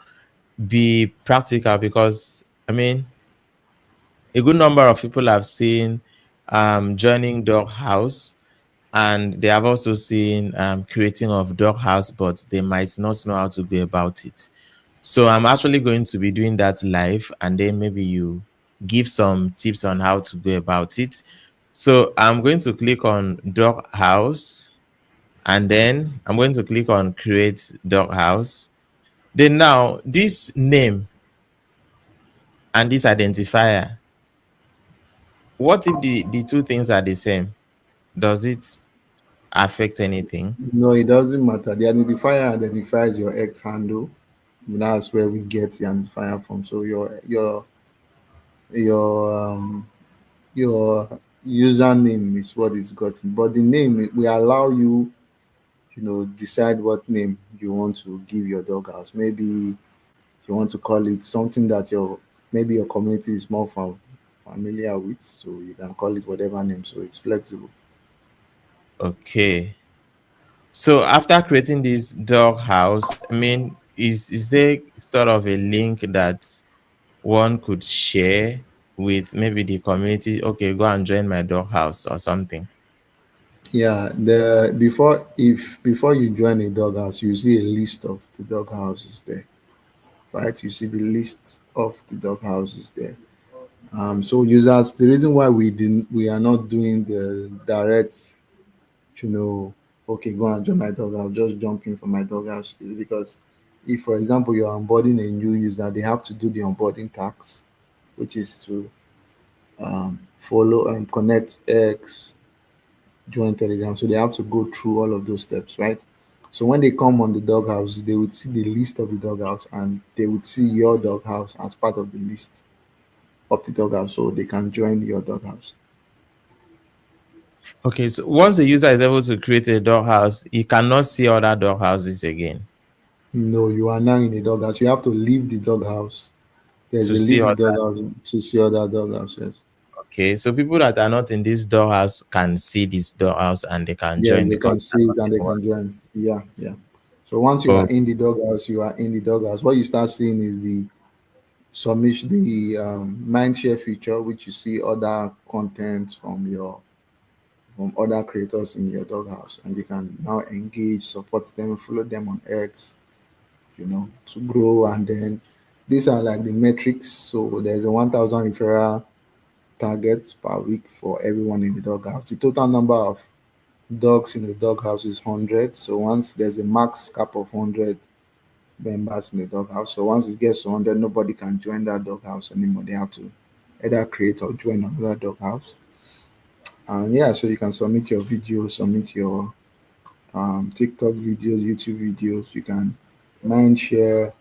be practical because I mean, a good number of people have seen joining doghouse, and they have also seen creating of doghouse, but they might not know how to go about it. So I'm actually going to be doing that live, and then maybe you give some tips on how to go about it. So I'm going to click on doghouse, and then I'm going to click on create doghouse. Then now this name and this identifier, what if the two things are the same? Does it affect anything? No, it doesn't matter. The identifier identifies your X handle. That's where we get the identifier from. So your your username is what is gotten, but the name we allow you, decide what name you want to give your dog house. Maybe you want to call it something that your community is more familiar with, so you can call it whatever name. So it's flexible. Okay. So after creating this dog house, I mean, is there sort of a link that one could share with maybe the community? Okay, go and join my dog house or something. Yeah, the before you join a dog house, you see a list of the dog houses there, right? You see the list of the dog houses there. So users, the reason why we are not doing the direct, you know, okay, go and join my dog house, just jump in for my dog house, is because if, for example, you're onboarding a new user, they have to do the onboarding tax, which is to follow and connect X, join Telegram. So they have to go through all of those steps, right? So when they come on the doghouse, they would see the list of the doghouse, and they would see your doghouse as part of the list of the doghouse, so they can join your doghouse. Okay, so once the user is able to create a dog house, he cannot see other dog houses again No, you are now in a doghouse. You have to leave the doghouse. There's to a see leave the doghouse others. to see other doghouse. Yes. Okay, so people that are not in this dog house can see this dog house and they can Yes, join they because can they are see not it and in they one. can join. Yeah, yeah. So once you are Oh, in the doghouse, you are in the doghouse. What you start seeing is the submission, the mindshare feature, which you see other content from other creators in your doghouse, and you can now engage, support them, follow them on X, to grow. And then these are like the metrics. So there's a 1,000 referral, target per week for everyone in the doghouse. The total number of dogs in the doghouse is 100. So once there's a max cap of 100 members in the doghouse, so once it gets to 100, nobody can join that doghouse anymore. They have to either create or join another doghouse. And yeah, so you can submit your videos, submit your TikTok videos, YouTube videos. You can mind share,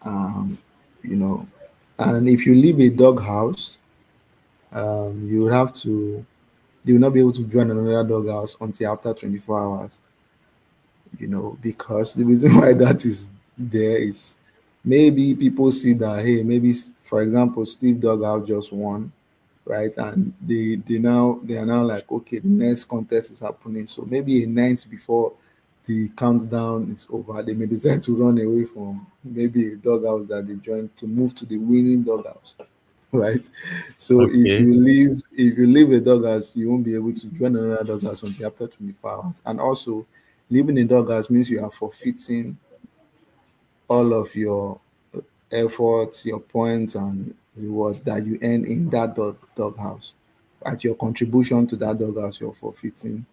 um, you know. And if you leave a doghouse, you will have to you will not be able to join another doghouse until after 24 hours. Because the reason why that is there is maybe people see that, hey, maybe for example, Steve Doghouse just won, right? And they are now like, okay, the next contest is happening. So maybe a night before the countdown is over, they may decide to run away from maybe a doghouse that they joined to move to the winning doghouse. Right. So Okay. if you leave a doghouse, you won't be able to join another doghouse until after 24 hours. And also, leaving a doghouse means you are forfeiting all of your efforts, your points, and rewards that you earn in that doghouse. At your contribution to that doghouse, you're forfeiting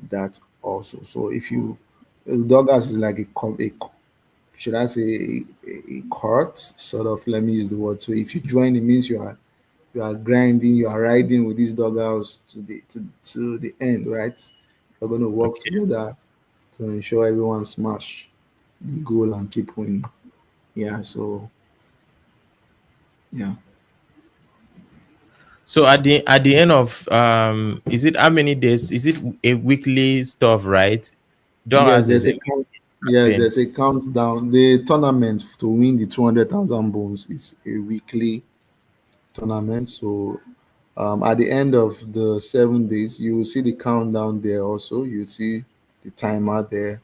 that also. So if you a doghouse is like should I say a court sort of. Let me use the word. So if you join, it means you are grinding, you are riding with this doghouse to the end, right? You're going to work Okay. together to ensure everyone smash the goal and keep winning. Yeah, so yeah. So at the end of is it how many days? Is it a weekly stuff, right? Yes, Dollars is a yes, campaign. there's a countdown. The tournament to win the 200,000 bones is a weekly tournament. So at the end of the 7 days, you will see the countdown there also. You see the timer there,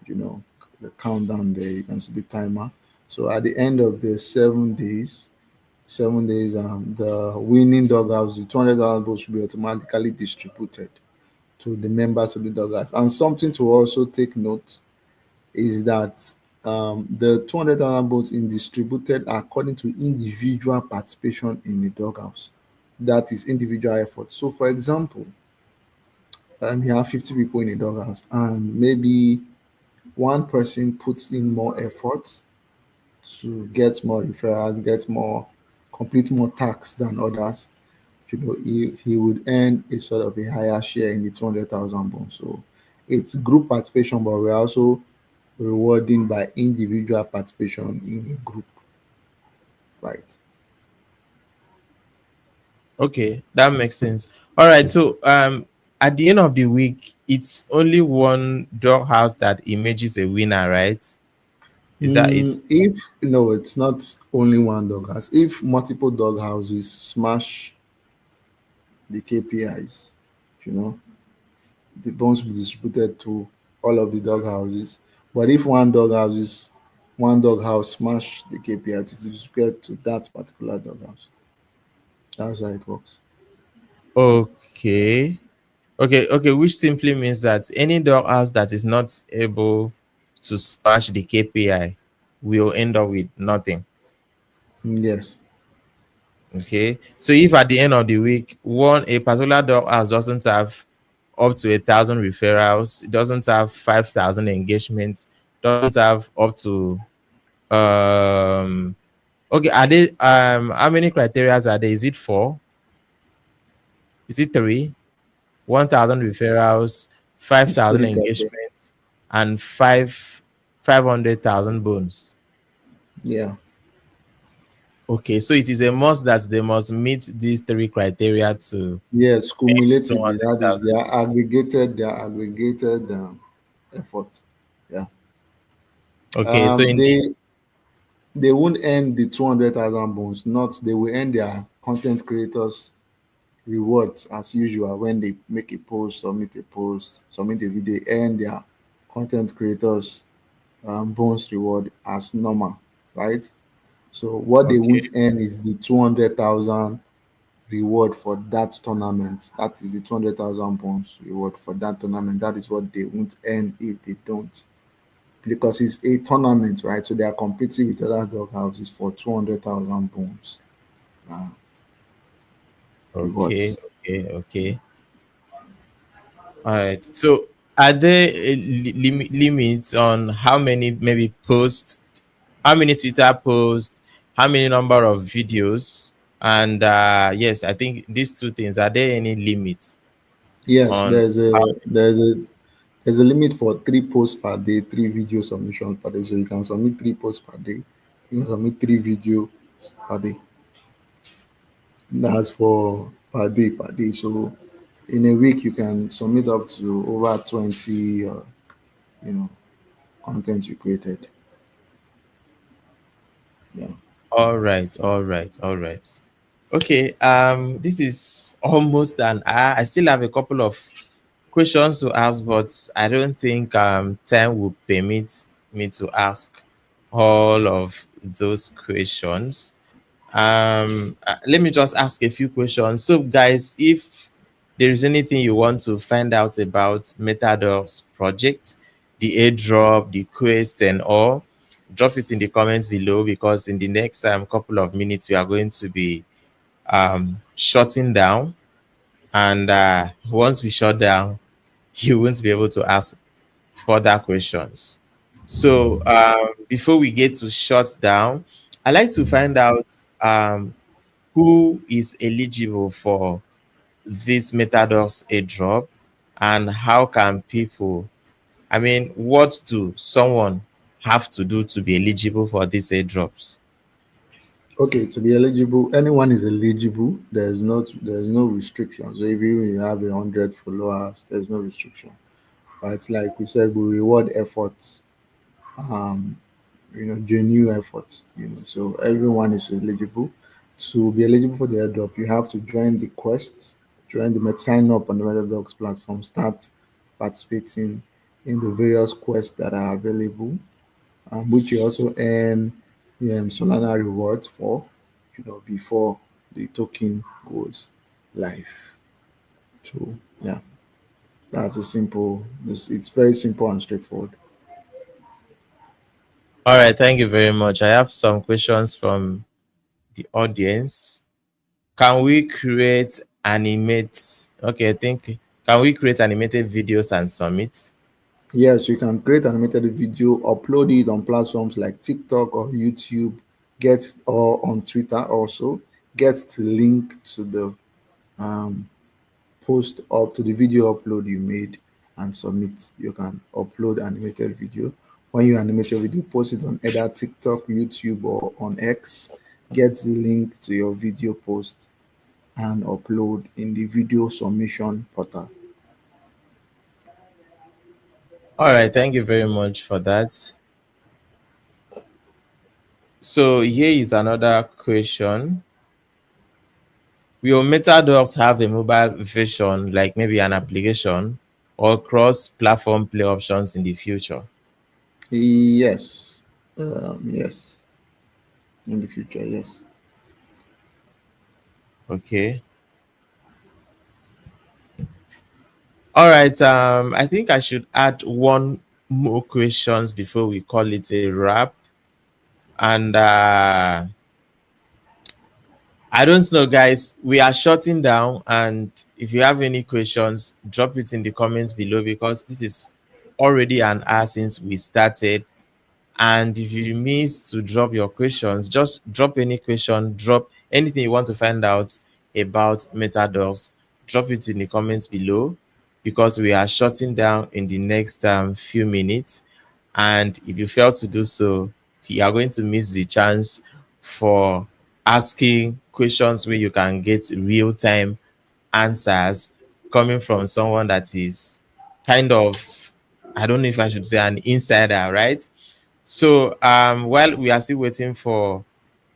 you know, the countdown there. You can see the timer. So at the end of the 7 days, 7 days, the winning doghouse, the 200,000 votes should be automatically distributed to the members of the doghouse. And something to also take note is that the 200,000 votes is distributed according to individual participation in the doghouse. That is individual effort. So, for example, you have 50 people in a doghouse, and maybe one person puts in more effort to get more referrals, get more, complete more tasks than others. He would earn a sort of a higher share in the 200,000 bonds. So it's group participation, but we're also rewarding by individual participation in a group, right? Okay, that makes sense. All right. So at the end of the week, it's only one dog house that images a winner, right? Is that it? If no, it's not only one dog house. If multiple dog houses smash the KPIs, you know, the bonds will be distributed to all of the dog houses. But if one dog house smash the KPI to distribute to that particular dog house. That's how it works. Okay. Okay, which simply means that any dog house that is not able to smash the KPI will end up with nothing. Yes. Okay. So if at the end of the week, a particular dog house doesn't have up to 1,000 referrals, it doesn't have 5,000 engagements, doesn't have up to okay, are they how many criteria are there? Is it four? Is it three? 1,000 referrals, It's 5,000 three criteria. engagements, and 500,000 bones. Yeah. Okay, so it is a must that they must meet these three criteria to Yes, earn cumulatively. That is 200,000. their aggregated effort. Yeah. Okay, so Um, in the they they won't earn the 200,000 bones. Not they will earn their content creators rewards as usual when they make a post, submit a video, earn their content creators bonus reward as normal, right? So what they okay, won't earn is the 200,000 reward for that tournament. That is the 200,000 pounds reward for that tournament. That is what they won't earn if they don't. Because it's a tournament, right? So they are competing with other dog houses for 200,000 pounds. Uh, Okay, rewards. okay, okay. All right. So, are there limits on how many maybe posts, how many Twitter posts, how many number of videos, and yes, I think these two things. Are there any limits Yes, on how? there's a limit for 3 posts per day, 3 video submissions per day. So you can submit 3 posts per day. You can submit 3 videos per day. That's for per day. So in a week you can submit up to over 20 you know content you created. Yeah. All right, all right, all right. Okay, this is almost an hour. I still have a couple of questions to ask, but I don't think time will permit me to ask all of those questions. Let me just ask a few questions. So, guys, if there is anything you want to find out about Metadox project, the airdrop, the quest, and all, drop it in the comments below because in the next couple of minutes we are going to be shutting down, and once we shut down, you won't be able to ask further questions. So before we get to shut down, I like to find out who is eligible for this Metadox airdrop and how can people, I mean, what do someone have to do to be eligible for these airdrops? Okay, to be eligible, anyone is eligible. There's no restriction. So if you have 100 followers, there's no restriction. But it's like we said, we reward efforts, um, genuine efforts. So everyone is eligible. To be eligible for the airdrop, you have to join the quest, sign up on the MetaDawgs platform, start participating in the various quests that are available, which you also earn Solana rewards for, before the token goes live. So yeah, that's a simple. It's very simple and straightforward. All right, thank you very much. I have some questions from the audience. Can we create animate? Okay, I think can we create animated videos and submit? Yes, you can create animated video, upload it on platforms like TikTok or YouTube, or on Twitter also. Get the link to the um, post up to the video upload you made and submit. You can upload animated video. When you animate your video, post it on either TikTok, YouTube, or on X. Get the link to your video post and upload in the video submission portal. All right, thank you very much for that. So here is another question. Will MetaDawgs have a mobile version, like maybe an application or cross-platform play options in the future? Yes. Yes. In the future, yes. Okay. All right. I think I should add one more questions before we call it a wrap. And I don't know, guys. We are shutting down, and if you have any questions, drop it in the comments below because this is already an hour since we started. And if you miss to drop your questions, just drop any question, drop anything you want to find out about MetaDawgs, drop it in the comments below because we are shutting down in the next few minutes. And if you fail to do so, you are going to miss the chance for asking questions where you can get real time answers coming from someone that is kind of, I don't know if I should say an insider, right? So while we are still waiting for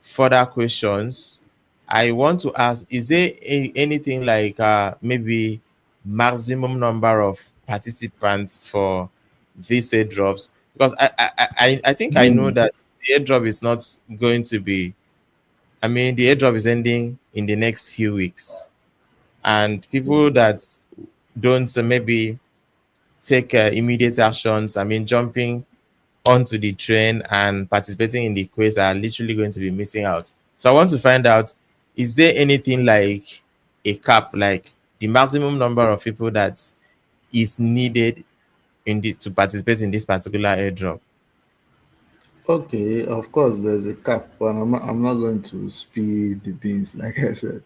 further questions, I want to ask: is there anything like maybe maximum number of participants for these airdrops? Because I think I know Mm. that the airdrop is not going to be. I mean, the airdrop is ending in the next few weeks, and people that don't maybe take immediate actions. I mean, jumping onto the train and participating in the quiz are literally going to be missing out. So I want to find out, is there anything like a cap, like the maximum number of people that is needed in the to participate in this particular airdrop? Okay, of course, there's a cap, but I'm not going to spill the beans, like I said.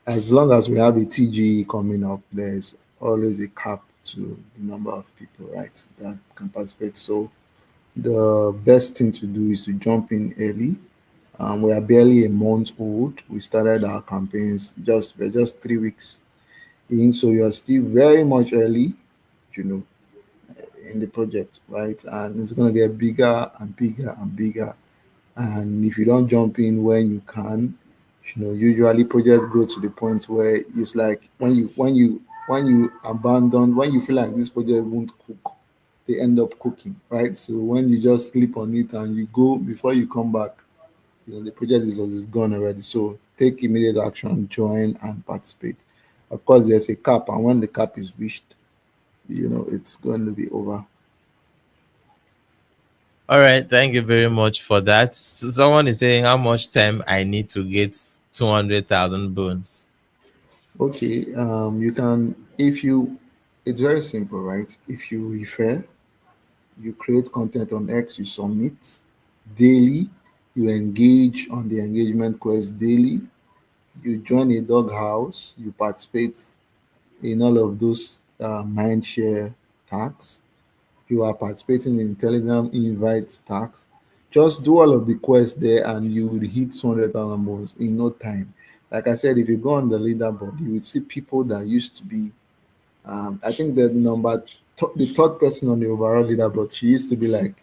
As long as we have a TGE coming up, there's always a cap to the number of people, right, that can participate. So the best thing to do is to jump in early. We are barely a month old. We started our campaigns we're just 3 weeks in, so you're still very much early, you know, in the project, right? And it's gonna get bigger and bigger and bigger. And if you don't jump in when you can, usually projects grow to the point where it's like when you abandon, when you feel like this project won't cook, they end up cooking, right? So when you just sleep on it and you go before you come back, the project is gone already. So take immediate action, join and participate. Of course, there's a cap, and when the cap is reached, it's going to be over. All right, thank you very much for that. So someone is saying how much time I need to get 200,000 bones. Okay, you can, if you, it's very simple, right? If you refer, you create content on X, you submit daily, you engage on the engagement quest daily, you join a doghouse, you participate in all of those mindshare tags, you are participating in Telegram invite tags. Just do all of the quests there and you will hit 200,000 balls in no time. Like I said, if you go on the leaderboard, you will see people that used to be, I think the third person on the overall leaderboard, she used to be like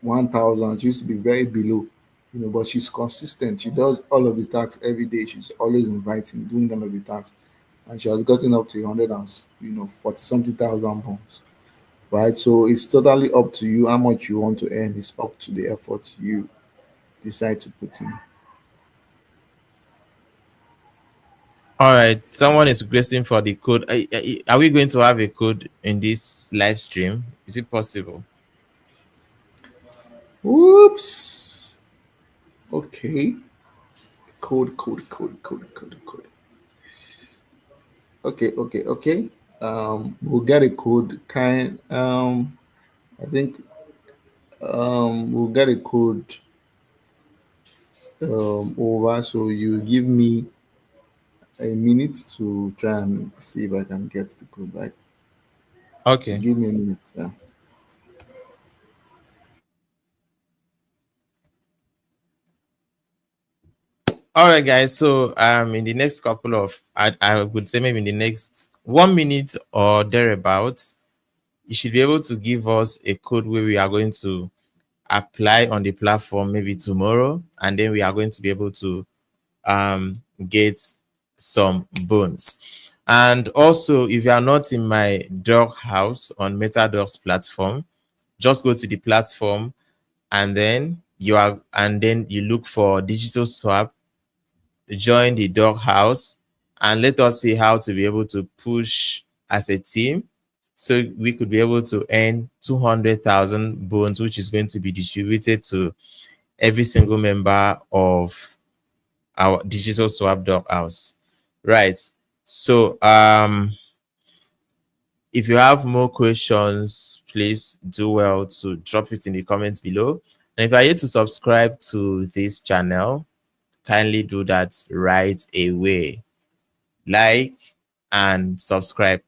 1,000. She used to be very below, but she's consistent. She does all of the tasks every day. She's always inviting, doing all of the tasks. And she has gotten up to 100 and, 40 something thousand pounds. Right. So it's totally up to you how much you want to earn. It's up to the effort you decide to put in. All right, someone is requesting for the code. Are we going to have a code in this live stream? Is it possible? Whoops. Okay. Code. Okay. We'll get a code. I think we'll get a code over. So you give me a minute to try and see if I can get the code right. So Okay. give me a minute. Yeah. All right, guys. So in the next couple of, I would say maybe in the next 1 minute or thereabouts, you should be able to give us a code where we are going to apply on the platform maybe tomorrow, and then we are going to be able to get some bones. And also, if you are not in my doghouse on Metadogs platform, just go to the platform and then you look for digital swap, join the doghouse, and let us see how to be able to push as a team so we could be able to earn 200,000 bones, which is going to be distributed to every single member of our digital swap doghouse. Right. So if you have more questions, please do well to drop it in the comments below. And if you are yet to subscribe to this channel, kindly do that right away. Like and subscribe.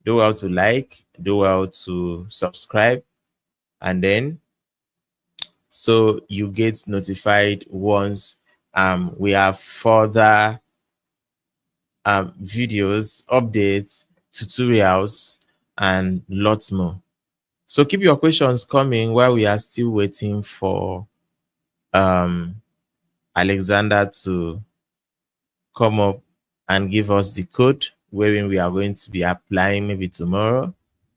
Do well to like, do well to subscribe, and then so you get notified once we have further videos, updates, tutorials, and lots more. So keep your questions coming while we are still waiting for Alexander to come up and give us the code wherein we are going to be applying maybe tomorrow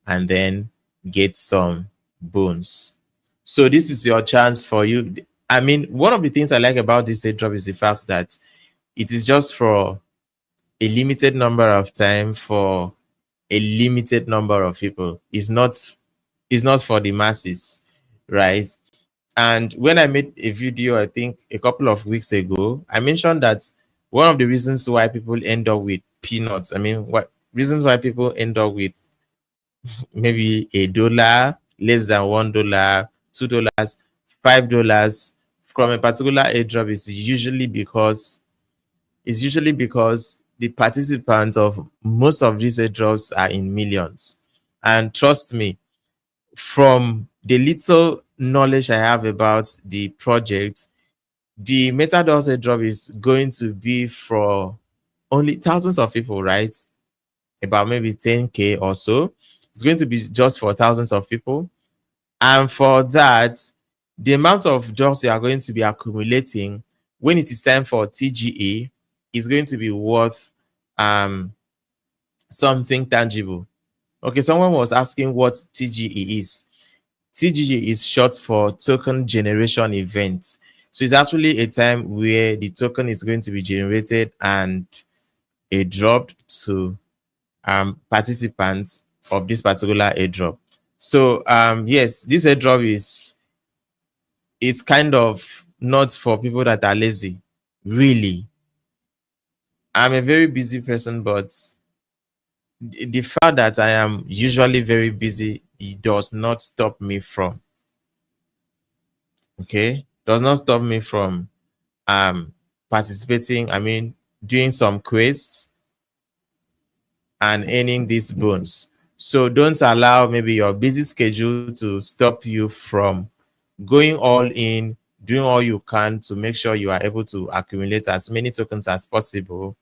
and then get some bones. So this is your chance for you. I mean, one of the things I like about this airdrop is the fact that it is just for a limited number of time for a limited number of people. It's not for the masses, right? And when I made a video, I think a couple of weeks ago, I mentioned that one of the reasons why people end up with peanuts. I mean, what reasons why people end up with maybe $1, less than $1, $2, $5 from a particular airdrop is usually because the participants of most of these airdrops are in millions. And trust me, from the little knowledge I have about the project, the Metadox airdrop is going to be for only thousands of people, right? About maybe 10K or so. It's going to be just for thousands of people. And for that, the amount of jobs you are going to be accumulating when it is time for TGE is going to be worth something tangible. Okay, someone was asking what TGE is. TGE is short for token generation event. So it's actually a time where the token is going to be generated and dropped to participants of this particular airdrop. So yes, this airdrop is kind of not for people that are lazy. Really, I'm a very busy person, but the fact that I am usually very busy, it does not stop me from, okay, does not stop me from participating. I mean, doing some quests and earning these bones. So don't allow maybe your busy schedule to stop you from going all in, doing all you can to make sure you are able to accumulate as many tokens as possible,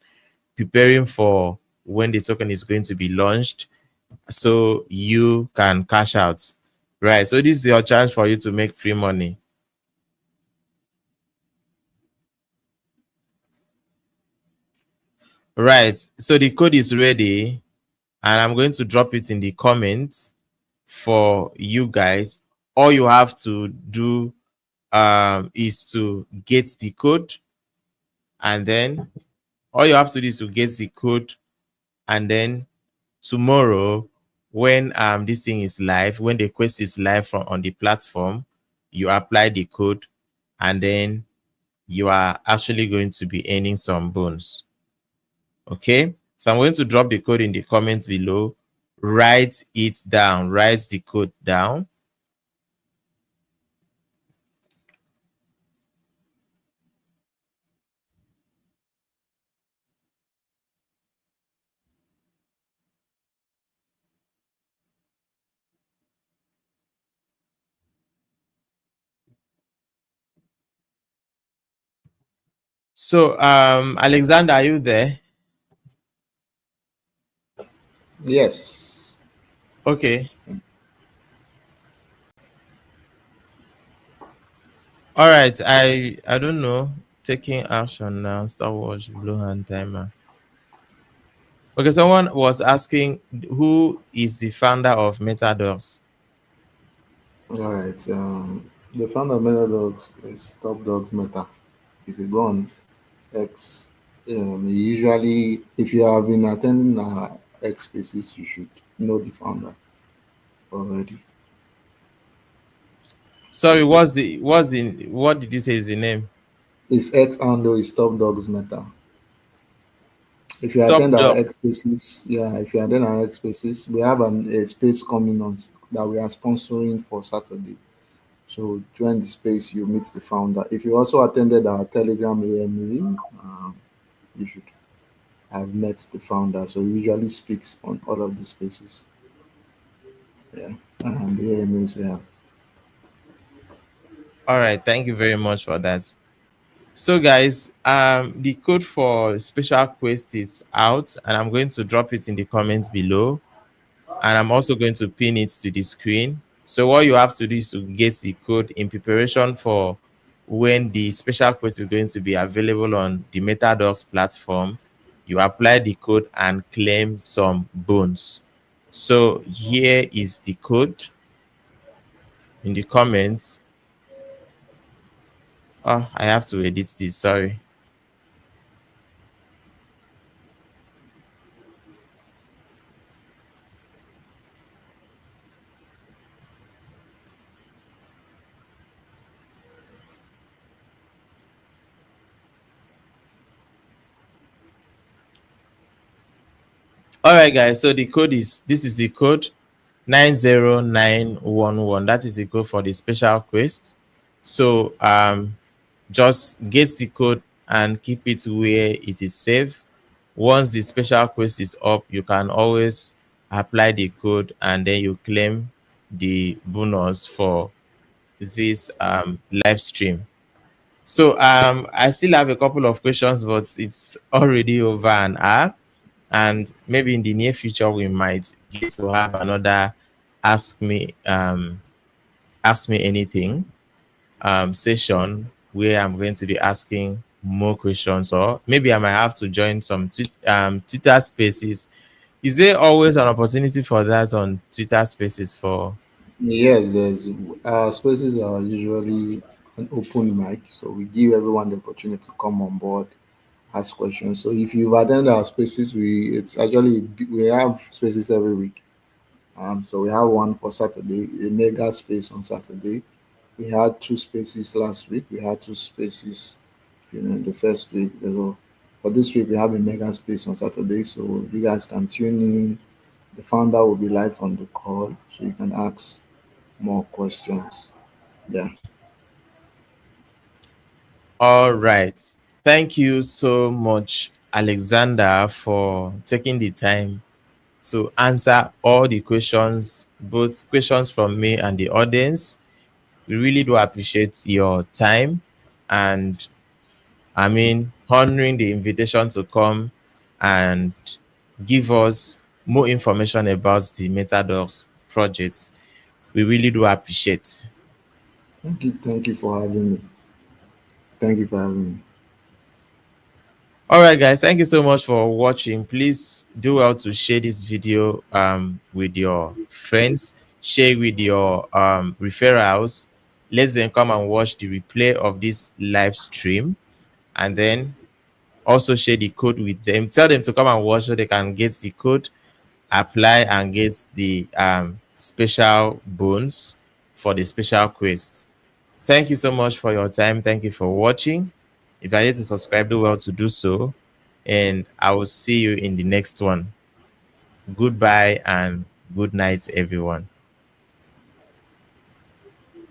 preparing for when the token is going to be launched so you can cash out. Right. So this is your chance for you to make free money. Right. So the code is ready and I'm going to drop it in the comments for you guys. All you have to do is to get the code, and then all you have to do is to get the code, and then tomorrow when this thing is live, when the quest is live from on the platform, you apply the code, and then you are actually going to be earning some bones. Okay, so I'm going to drop the code in the comments below. Write it down, write the code down. So Alexander, are you there? Yes. Okay. All right. I don't know. Taking action now. Star Wars Blue Hand Timer. Okay, someone was asking who is the founder of MetaDawgs. All right. The founder of MetaDawgs is Top Dogs Meta. If you go on X, usually, if you have been attending X spaces, you should know the founder already. Sorry, what did you say is the name? His X handle is Top Dogs Meta. If you Top attend our Dog. X spaces, yeah, if you attend our X spaces, we have a space coming on that we are sponsoring for Saturday. So join the space, you meet the founder. If you also attended our Telegram AMA, you should have met the founder. So he usually speaks on all of the spaces. Yeah, and the AMAs we have. All right, thank you very much for that. So guys, the code for special quest is out, and I'm going to drop it in the comments below, and I'm also going to pin it to the screen. So what you have to do is to get the code in preparation for when the special quest is going to be available on the MetaDawgs platform. You apply the code and claim some bones. So here is the code in the comments. Oh, I have to edit this, sorry. All right, guys. So the code is this is the code 90911. That is the code for the special quest. So just get the code and keep it where it is safe. Once the special quest is up, you can always apply the code and then you claim the bonus for this live stream. So I still have a couple of questions, but it's already over an hour. And maybe in the near future we might get to have another ask me ask me anything session where I'm going to be asking more questions, or maybe I might have to join some Twitter spaces. Is there always an opportunity for that on Twitter spaces for? Yes, there's our spaces are usually an open mic, so we give everyone the opportunity to come on board, ask questions. So if you've attended our spaces, we have spaces every week. So we have one for Saturday, a mega space on Saturday. We had two spaces last week. We had two spaces, the first week. So for this week, we have a mega space on Saturday, so you guys can tune in. The founder will be live on the call, so you can ask more questions. Yeah. All right. Thank you so much, Alexander, for taking the time to answer all the questions, both questions from me and the audience. We really do appreciate your time and honoring the invitation to come and give us more information about the MetaDawgs projects. We really do appreciate. Thank you. Thank you for having me. Thank you for having me. All right, guys, thank you so much for watching. Please do well to share this video with your friends, share with your referrals. Let them come and watch the replay of this live stream, and then also share the code with them. Tell them to come and watch so they can get the code, apply, and get the special bones for the special quest. Thank you so much for your time. Thank you for watching. If you are yet to subscribe, do well to do so. And I will see you in the next one. Goodbye and good night, everyone.